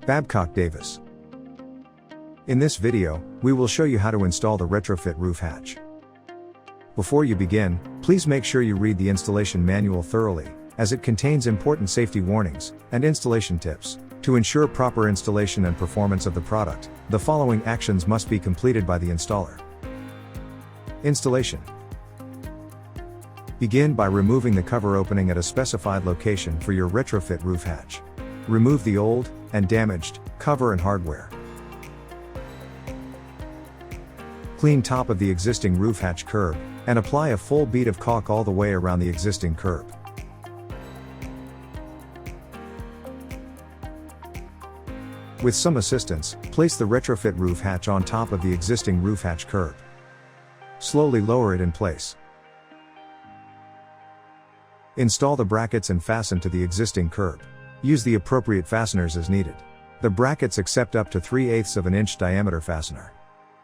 Babcock-Davis. In this video, we will show you how to install the retrofit roof hatch. Before you begin, please make sure you read the installation manual thoroughly, as it contains important safety warnings and installation tips. To ensure proper installation and performance of the product, the following actions must be completed by the installer. Installation. Begin by removing the cover opening at a specified location for your retrofit roof hatch. Remove the old and damaged cover and hardware. Clean top of the existing roof hatch curb, and apply a full bead of caulk all the way around the existing curb. With some assistance, place the retrofit roof hatch on top of the existing roof hatch curb. Slowly lower it in place. Install the brackets and fasten to the existing curb. Use the appropriate fasteners as needed. The brackets accept up to 3/8 of an inch diameter fastener.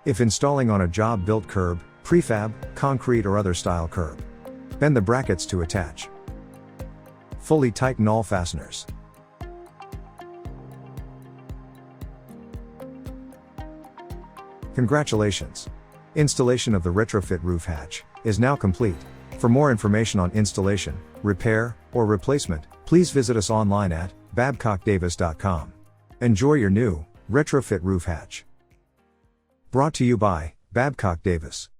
If installing on a job-built curb, prefab, concrete or other style curb, bend the brackets to attach. Fully tighten all fasteners. Congratulations! Installation of the retrofit roof hatch is now complete. For more information on installation, repair, or replacement, please visit us online at Babcock-Davis.com. Enjoy your new retrofit roof hatch. Brought to you by Babcock-Davis.